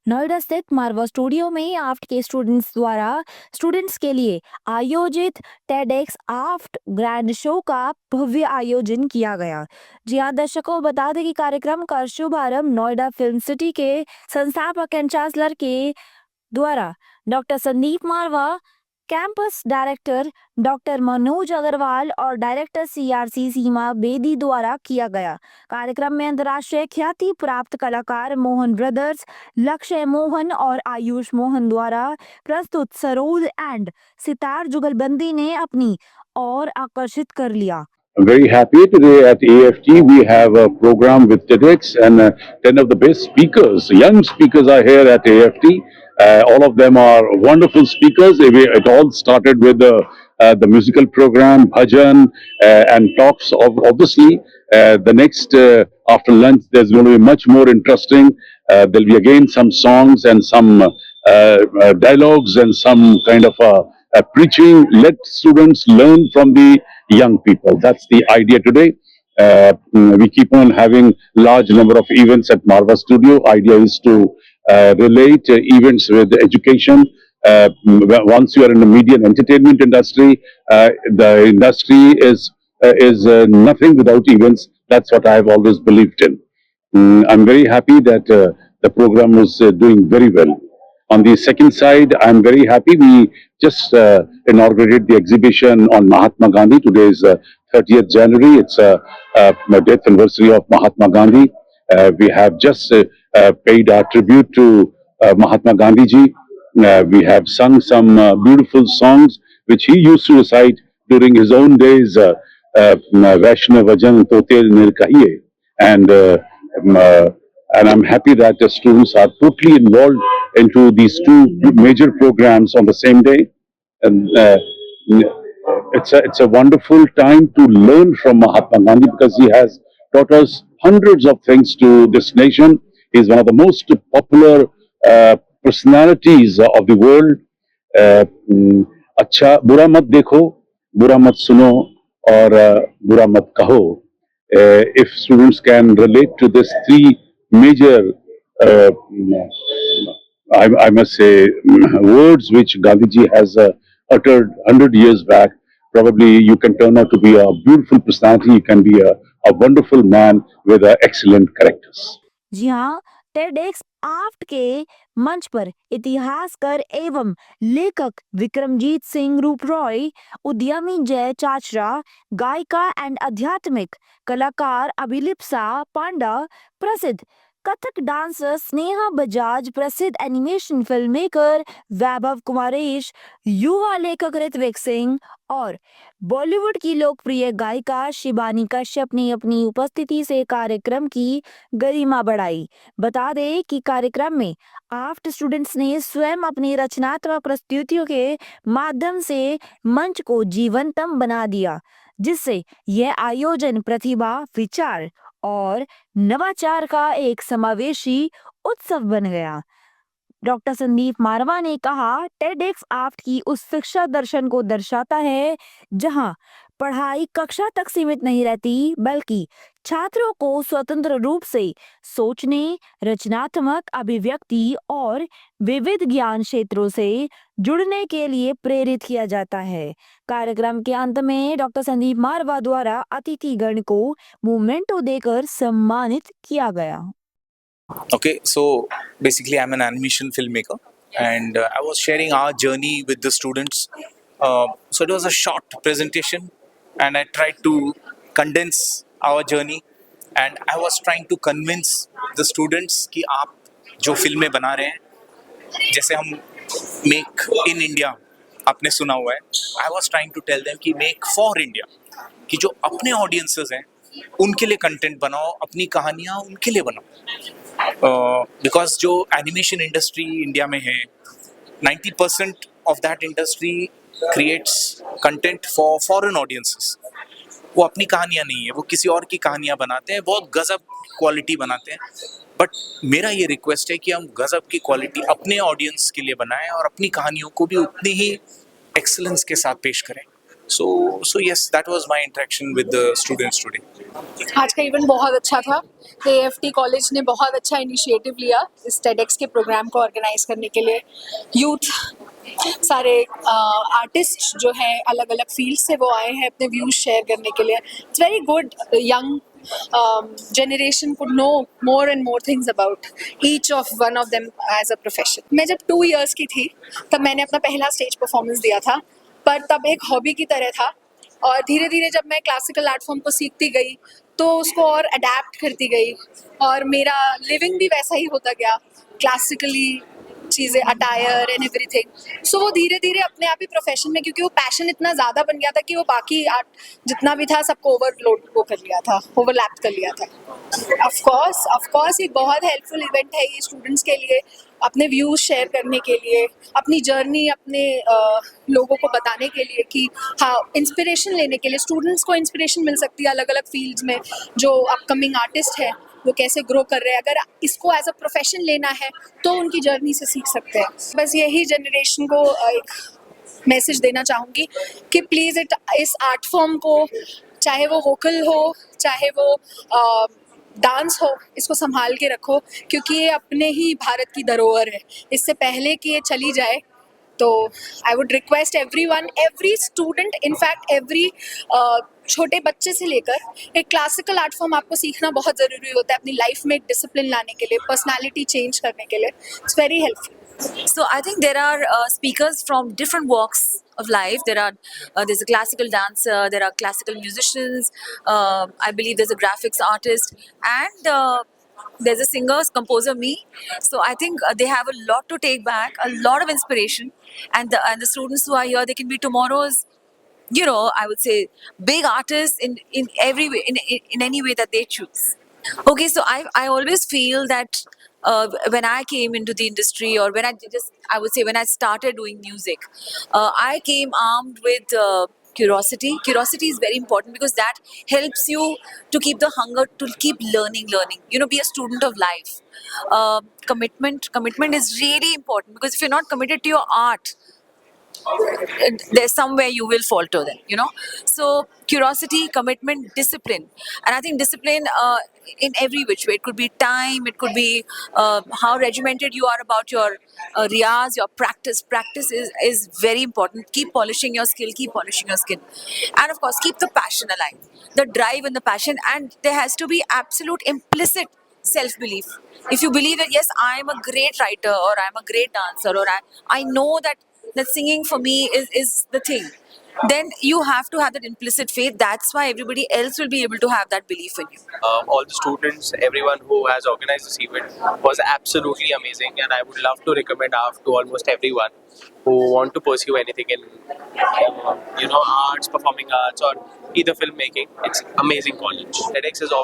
नोएडा स्थित मारवा स्टूडियो में आफ्ट के स्टूडेंट्स द्वारा स्टूडेंट्स के लिए आयोजित टेडेक्स आफ्ट ग्रैंड शो का भव्य आयोजन किया गया। जी हाँ दर्शकों, बता दें कि कार्यक्रम का शुभारंभ नोएडा फिल्म सिटी के संस्थापक एंड चांसलर के द्वारा doctor Sandeep Marwah, campus director doctor Manoj Agarwal और डायरेक्टर सीआरसी सीमा बेदी द्वारा किया गया। कार्यक्रम में अंतर्राष्ट्रीय ख्याति प्राप्त कलाकार मोहन ब्रदर्स, लक्ष्य मोहन और आयुष मोहन द्वारा प्रस्तुत सरोद एंड सितार जुगलबंदी ने अपनी और आकर्षित कर लिया। I'm very happy today at AFT. We have a program with TEDx, and 10 of the best speakers, young speakers, are here at AFT. All of them are wonderful speakers. It all started with the musical program, bhajan, and talks. Obviously, the next after lunch, there's going to be much more interesting. There'll be again some songs and some dialogues and some kind of preaching. Let students learn from the young people. That's the idea today. We keep on having large number of events at Marva Studio. Idea is to relate events with education. Once you are in the media and entertainment industry, the industry is nothing without events. That's what I have always believed in. I'm very happy that the program was doing very well. On the second side, I'm very happy. We just inaugurated the exhibition on Mahatma Gandhi. Today is 30th January. It's the death anniversary of Mahatma Gandhi. We have just paid our tribute to Mahatma Gandhi ji. We have sung some beautiful songs which he used to recite during his own days. Vaishnav Vajan Totel Nilkahiye. And um, uh, and I'm happy that the students are totally involved into these two major programs on the same day. And it's a wonderful time to learn from Mahatma Gandhi because he has taught us hundreds of things to this nation. He is one of the most popular personalities of the world. अच्छा बुरा मत देखो, बुरा मत सुनो और बुरा मत कहो. If students can relate to these three major, uh, I must say, words which Gandhiji has uttered 100 years back, probably you can turn out to be a beautiful personality. You can be a wonderful man with excellent characters. जी हाँ, TEDx आफ्ट के मंच पर इतिहासकार एवं लेखक विक्रमजीत सिंह रूप रॉय, उद्यमी जय चाचरा, गायिका एंड आध्यात्मिक कलाकार अभिलिप्सा पांडा, प्रसिद्ध कथक डांसर स्नेहा बजाज, प्रसिद्ध एनिमेशन फिल्म मेकर वैभव कुमारेश, युवा लेखक ऋत्विक सिंह और बॉलीवुड की लोकप्रिय गायिका शिबानी कश्यप ने अपनी उपस्थिति से कार्यक्रम की गरिमा बढ़ाई। बता दें कि कार्यक्रम में आफ्ट स्टूडेंट्स ने स्वयं अपनी रचनात्मक प्रस्तुतियों के माध्यम से मंच को जीवंतम बना दिया, जिससे यह आयोजन प्रतिभा, विचार और नवाचार का एक समावेशी उत्सव बन गया। डॉक्टर संदीप मारवा ने कहा, टेडेक्स आफ्ट की उस शिक्षा दर्शन को दर्शाता है जहां पढ़ाई कक्षा तक सीमित नहीं रहती, बल्कि छात्रों को स्वतंत्र रूप से सोचने, रचनात्मक अभिव्यक्ति और विविध ज्ञान क्षेत्रों से जुड़ने के लिए प्रेरित किया जाता है। कार्यक्रम के अंत में डॉक्टर संदीप मारवा द्वारा अतिथिगण को मोमेंटो देकर सम्मानित किया गया। Okay, so basically, I'm an animation filmmaker, and I was sharing our journey with the students. So it was a short presentation, and I tried to condense our journey, and I was trying to convince the students कि आप जो फिल्में बना रहे हैं, जैसे हम make in India आपने सुना हुआ है, I was trying to tell them कि मेक फॉर इंडिया, कि जो अपने ऑडियंसेस हैं उनके लिए कंटेंट बनाओ, अपनी कहानियाँ उनके लिए बनाओ. बिकॉज जो एनिमेशन इंडस्ट्री इंडिया में है, 90% of that industry creates content for foreign audiences. वो अपनी कहानियाँ नहीं है, वो किसी और की कहानियाँ बनाते हैं, बहुत गजब क्वालिटी बनाते हैं. बट मेरा ये रिक्वेस्ट है कि हम गजब की क्वालिटी अपने ऑडियंस के लिए बनाएं और अपनी कहानियों को भी उतनी ही एक्सलेंस के साथ पेश करें. So yes, that was my interaction with the students today. आज का इवेंट बहुत अच्छा था। AFT कॉलेज ने बहुत अच्छा इनिशिएटिव लिया इस TEDx के प्रोग्राम को ऑर्गेनाइज करने के लिए। यूथ सारे आर्टिस्ट जो हैं अलग अलग फील्ड से वो आए हैं अपने व्यूज शेयर करने के लिए। It's very good young generation could know more and more things about each of one of them as a profession. मैं जब 2 years की थी तब मैंने अपना पहला स्टेज परफॉर्मेंस दिया था, पर तब एक हॉबी की तरह था और धीरे धीरे जब मैं क्लासिकल आर्ट फॉर्म को सीखती गई तो उसको और अडेप्ट करती गई और मेरा लिविंग भी वैसा ही होता गया, क्लासिकली चीज़ें, अटायर एंड एवरीथिंग। सो वो धीरे धीरे अपने आप ही प्रोफेशन में, क्योंकि वो पैशन इतना ज़्यादा बन गया था कि वो बाकी आर्ट जितना भी था सबको ओवरलोड वो कर लिया था, ओवरलैप कर लिया था। ऑफ कोर्स ये बहुत हेल्पफुल इवेंट है ये स्टूडेंट्स के लिए, अपने व्यूज़ शेयर करने के लिए, अपनी जर्नी अपने लोगों को बताने के लिए कि हाँ, इंस्पिरेशन लेने के लिए स्टूडेंट्स को इंस्पिरेशन मिल सकती है अलग अलग फील्ड्स में। जो अपकमिंग आर्टिस्ट है वो कैसे ग्रो कर रहे हैं, अगर इसको एज अ प्रोफेशन लेना है तो उनकी जर्नी से सीख सकते हैं। बस यही जनरेशन को एक मैसेज देना चाहूँगी कि प्लीज़ इस आर्ट फॉर्म को, चाहे वो वोकल हो चाहे वो डांस हो, इसको संभाल के रखो, क्योंकि ये अपने ही भारत की धरोहर है। इससे पहले कि ये चली जाए तो I would request everyone, every student, in fact every छोटे बच्चे से लेकर एक क्लासिकल आर्ट फॉर्म आपको सीखना बहुत ज़रूरी होता है अपनी लाइफ में एक डिसिप्लिन लाने के लिए, पर्सनालिटी चेंज करने के लिए। It's very helpful. So I think there are speakers from different walks of life. There's a classical dancer, there are classical musicians. I believe there's a graphics artist, and there's a singer, composer, me. So I think they have a lot to take back, a lot of inspiration, and the students who are here, they can be tomorrow's, I would say, big artists in every way, in any way that they choose. Okay, so I always feel that when I came into the industry, or I would say when I started doing music, I came armed with curiosity. Curiosity is very important because that helps you to keep the hunger to keep learning. Be a student of life. Commitment is really important, because if you're not committed to your art, there's somewhere you will falter then. So curiosity, commitment, discipline. And I think discipline in every which way. It could be time, it could be how regimented you are about your riyaz, your practice. Practice is very important. Keep polishing your skill, and of course keep the passion alive, the drive and the passion. And there has to be absolute implicit self-belief. If you believe that yes, I'm a great writer, or I'm a great dancer, or I know that singing for me is the thing, then you have to have that implicit faith. That's why everybody else will be able to have that belief in you. All the students, everyone who has organized this event was absolutely amazing, and I would love to recommend ARF to almost everyone who want to pursue anything in arts, performing arts, or either filmmaking. It's amazing college. TEDx is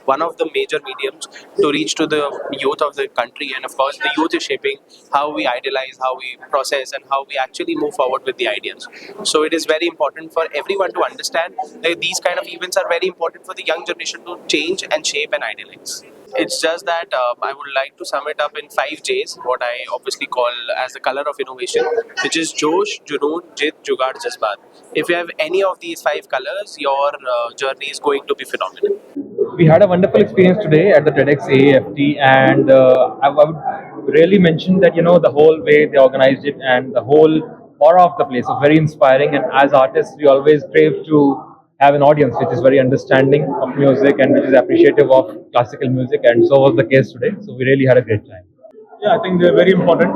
one of the major mediums to reach to the youth of the country, and of course the youth is shaping how we idealize, how we process, and how we actually move forward with the ideas. So it is very important for everyone to understand that these kind of events are very important for the young generation to change and shape and idealize. It's just that I would like to sum it up in 5 J's, what I obviously call as the color of innovation, which is Josh, Junoon, Jit, Jugaad, Jazbaat. If you have any of these 5 colors, your journey is going to be phenomenal. We had a wonderful experience today at the TEDx AAFT, and I would really mention that the whole way they organized it and the whole aura of the place was very inspiring. And as artists, we always crave to have an audience which is very understanding of music and which is appreciative of classical music, and so was the case today. So we really had a great time. Yeah, I think they're very important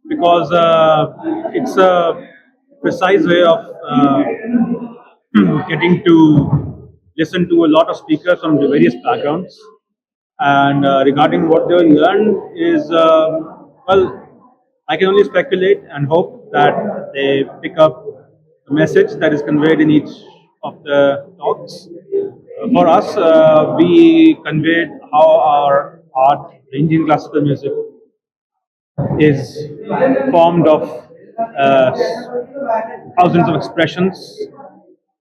because it's a precise way of getting to listen to a lot of speakers from the various backgrounds. And regarding what they learn is, I can only speculate and hope that they pick up the message that is conveyed in each of the talks. For us, we conveyed how our art, ranging classical music, is formed of thousands of expressions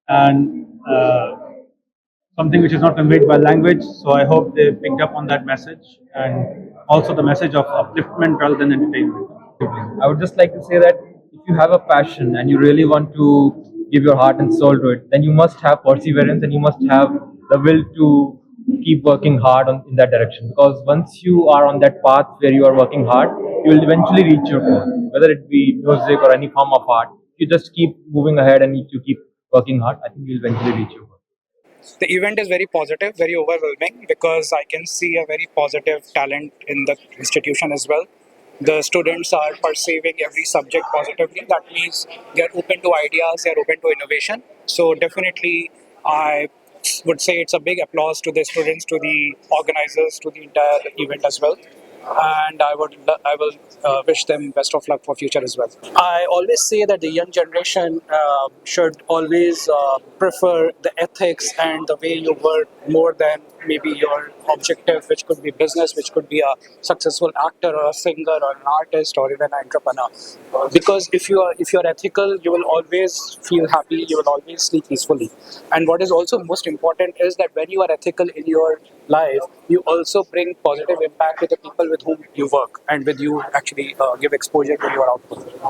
and something which is not conveyed by language. So I hope they picked up on that message, and also the message of upliftment rather than entertainment. I would just like to say that if you have a passion and you really want to give your heart and soul to it, then you must have perseverance and you must have the will to keep working hard in that direction. Because once you are on that path where you are working hard, you will eventually reach your goal, whether it be music or any form of art. You just keep moving ahead and if you keep working hard, I think you'll eventually reach your goal. The event is very positive, very overwhelming because I can see a very positive talent in the institution as well. The students are perceiving every subject positively. That means they're open to ideas, they're open to innovation. So definitely, I would say it's a big applause to the students, to the organizers, to the entire event as well. And I will wish them best of luck for future as well. I always say that the young generation should always prefer the ethics and the way you work more than maybe your objective, which could be business, which could be a successful actor or a singer or an artist or even an entrepreneur. Because if you're ethical, you will always feel happy. You will always sleep peacefully. And what is also most important is that when you are ethical in your life, you also bring positive impact to the people with whom you work and with you actually give exposure to your output.